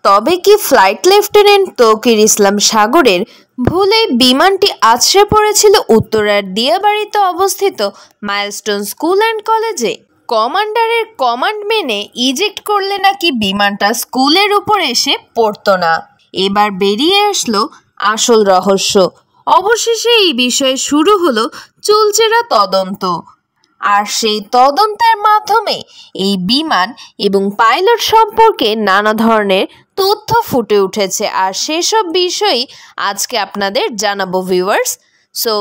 তবে কি flight lieutenant Tauqir ইসলাম সাগরের ভুলে বিমানটি আছড়ে পড়েছিল উত্তরার দিয়াবাড়িতে অবস্থিত মাইলস্টোন স্কুল অ্যান্ড কলেজে? কমান্ডারের কমান্ড মেনে ইজেক্ট করলে নাকি বিমানটা স্কুলের উপর এসে পড়তো না। এবার বেরিয়ে আসলো আসল রহস্য। অবশেষে এই বিষয়ে শুরু হলো চুলচেরা তদন্ত। আর সেই তদন্তের মাধ্যমে এই বিমান এবং পাইলট সম্পর্কে নানা ধরনের তথ্য ফুটে উঠেছে। আর সেসব বিষয়ই আজকে আপনাদের জানাবো ভিউয়ার্স। সো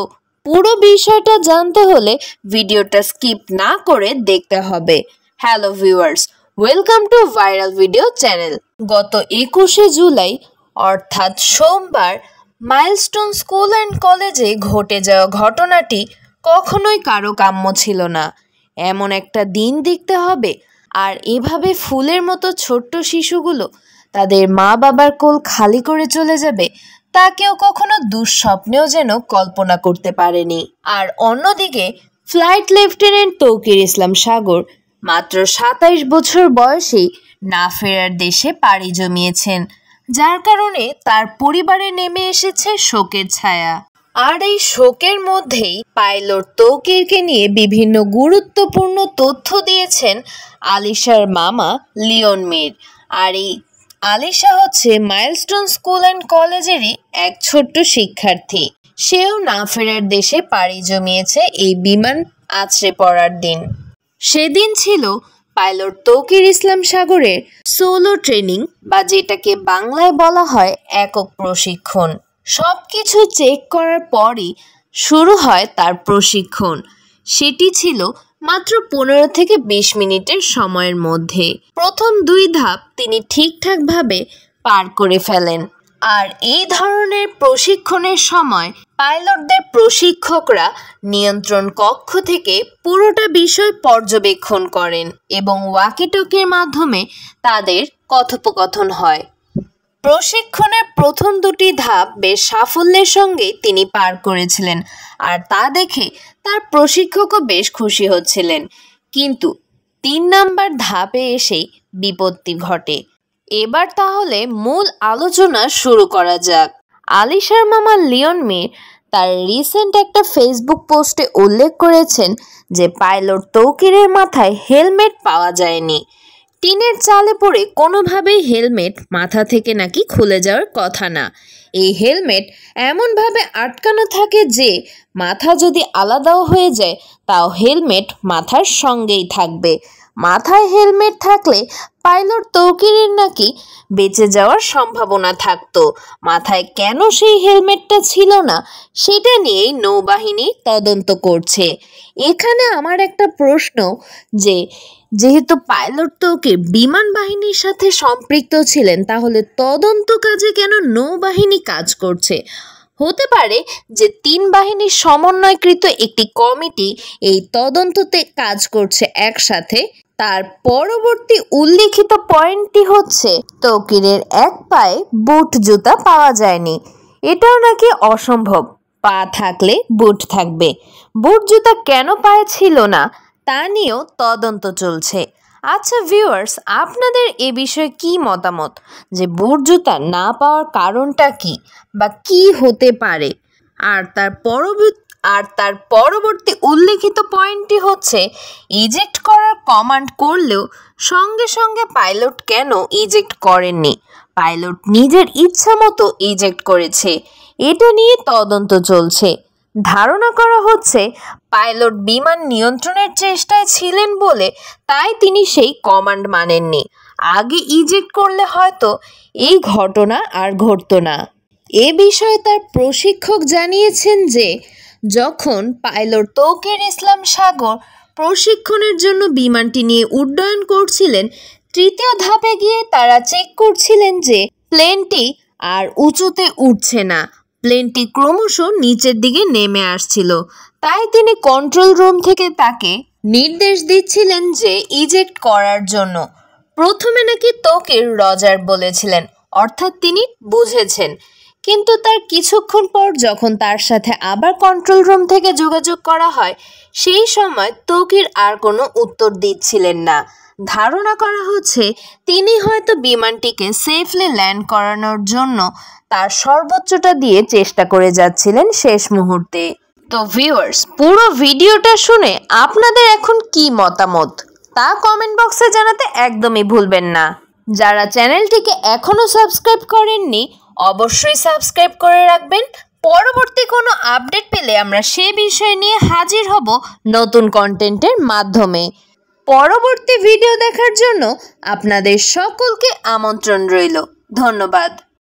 পুরো বিষয়টা জানতে হলে ভিডিওটা স্কিপ না করে দেখতে হবে। Hello viewers, welcome to viral video channel. গত 21শে জুলাই অর্থাৎ সোমবার মাইলস্টোন স্কুল অ্যান্ড কলেজে ঘটে যাওয়া ঘটনাটি কখনোই কারো কাম্য ছিল না। এমন একটা দিন দেখতে হবে আর এভাবে ফুলের মতো ছোট্ট শিশুগুলো তাদের মা বাবার কোল খালি করে চলে যাবে, তা কেউ কখনো দুঃস্বপ্নেও যেন কল্পনা করতে পারেনি। আর অন্যদিকে ফ্লাইট লেফটেন্যান্ট তৌকির ইসলাম সাগর মাত্র 27 বছর বয়সেই না ফেরার দেশে পাড়ি জমিয়েছেন, যার কারণে তার পরিবারে নেমে এসেছে শোকের ছায়া। আর এই শোকের মধ্যেই পাইলট তৌকিরকে নিয়ে বিভিন্ন গুরুত্বপূর্ণ তথ্য দিয়েছেন আলিশার মামা লিওন মীর। আর এই আলিশা হচ্ছে মাইলস্টোন স্কুল অ্যান্ড কলেজেরই এক ছোট্ট শিক্ষার্থী। সেও না ফেরার দেশে পাড়ি জমিয়েছে এই বিমান আছড়ে পড়ার দিন। সেদিন ছিল পাইলট তৌকির ইসলাম সাগরের সোলো ট্রেনিং, বা যেটাকে বাংলায় বলা হয় একক প্রশিক্ষণ। সবকিছু চেক করার পরই শুরু হয় তার প্রশিক্ষণ। সেটি ছিল মাত্র 15 থেকে 20 মিনিটের সময়ের মধ্যে। প্রথম 2 ধাপ তিনি ঠিকঠাকভাবে পার করে ফেলেন। আর এই ধরনের প্রশিক্ষণের সময় পাইলটদের প্রশিক্ষকরা নিয়ন্ত্রণ কক্ষ থেকে পুরোটা বিষয় পর্যবেক্ষণ করেন এবং ওয়াকিটকির মাধ্যমে তাদের কথোপকথন হয়। প্রশিক্ষণের প্রথম 2টি ধাপ বেশ সাফল্যের সঙ্গে তিনি পার করেছিলেন, আর তা দেখে তার প্রশিক্ষকও বেশ খুশি হচ্ছিলেন। কিন্তু 3 নাম্বার ধাপে এসেই বিপত্তি ঘটে। এবার তাহলে মূল আলোচনা শুরু করা যাক। আলিশার মামা লিওন মীর তার রিসেন্ট একটা ফেসবুক পোস্টে উল্লেখ করেছেন যে পাইলট তৌকিরের মাথায় হেলমেট পাওয়া যায়নি। টিনের চালে পড়ে কোনোভাবেই হেলমেট মাথা থেকে নাকি খুলে যাওয়ার কথা না। এই হেলমেট এমনভাবে আটকানো থাকে যে মাথা যদি আলাদাও হয়ে যায় তাও হেলমেট মাথার সঙ্গেই থাকবে। মাথায় হেলমেট থাকলে পাইলট তৌকিরের নাকি বেঁচে যাওয়ার সম্ভাবনা থাকতো। মাথায় কেন সেই হেলমেটটা ছিল না সেটা নিয়েই নৌবাহিনী তদন্ত করছে। এখানে আমার একটা প্রশ্ন, যেহেতু পাইলট তৌকির বিমান বাহিনীর সাথে সম্পৃক্ত ছিলেন, তাহলে তদন্ত কাজে কেন নৌবাহিনী কাজ করছে? হতে পারে যে 3 বাহিনীর সমন্বয়কৃত একটি কমিটি এই তদন্ততে কাজ করছে একসাথে। তার পরবর্তী উল্লিখিত পয়েন্টটি হচ্ছে তৌকিরের এক পায়ে বুট জুতা পাওয়া যায়নি। এটাও নাকি অসম্ভব, পা থাকলে বুট থাকবে। বুট জুতা কেন পায়ে ছিল না তা নিয়েও তদন্ত চলছে। আচ্ছা ভিউয়ার্স, আপনাদের এ বিষয়ে কি মতামত, যে বুট জুতা না পাওয়ার কারণটা কি বা কি হতে পারে? আর তার পরবর্তী উল্লেখিত পয়েন্টটি হচ্ছে ইজেক্ট করার কমান্ড করলেও সঙ্গে সঙ্গে পাইলট কেন ইজেক্ট করেননি? পাইলট নিজের ইচ্ছা মতো ইজেক্ট করেছে, এটা নিয়ে তদন্ত চলছে। ধারণা করা হচ্ছে পাইলট বিমান নিয়ন্ত্রণের চেষ্টায় ছিলেন বলে তাই তিনি সেই কমান্ড মানেননি। আগে ইজেক্ট করলে হয়তো এই ঘটনা আর ঘটতো না। এ বিষয়ে তার প্রশিক্ষক জানিয়েছেন যে যখন পাইলট তৌকির ইসলাম সাগর প্রশিক্ষণের জন্য বিমানটি নিয়ে উড্ডয়ন করছিলেন, 3য় ধাপে গিয়ে তারা চেক করছিলেন যে প্লেনটি আর উঁচুতে উঠছে না, প্লেনটি ক্রমশ নিচের দিকে নেমে আসছিল। তাই তিনি কন্ট্রোল রুম থেকে তাকে নির্দেশ দিচ্ছিলেন যে ইজেক্ট করার জন্য। প্রথমে নাকি তৌকির রজার বলেছিলেন, অর্থাৎ তিনি বুঝেছেন। কিন্তু তার কিছুক্ষণ পর যখন তার সাথে আবার কন্ট্রোল রুম থেকে যোগাযোগ করা হয়, সেই সময় তৌকির আর কোনো উত্তর দিচ্ছিলেন না। ধারণা করা হচ্ছে তিনি হয়তো বিমানটিকে সেফলি ল্যান্ড করানোর জন্য তার সর্বোচ্চটা দিয়ে চেষ্টা করে যাচ্ছিলেন শেষ মুহূর্তে। তো ভিউয়ার্স, পুরো ভিডিওটা শুনে আপনাদের এখন কি মতামত তা কমেন্ট বক্সে জানাতে একদমই ভুলবেন না। যারা চ্যানেলটিকে এখনো সাবস্ক্রাইব করেননি অবশ্যই সাবস্ক্রাইব করে রাখবেন। পরবর্তী কোনো আপডেট পেলে আমরা সে বিষয় নিয়ে হাজির হব নতুন কন্টেন্টের মাধ্যমে। পরবর্তী ভিডিও দেখার জন্য আপনাদের সকলকে আমন্ত্রণ রইল। ধন্যবাদ।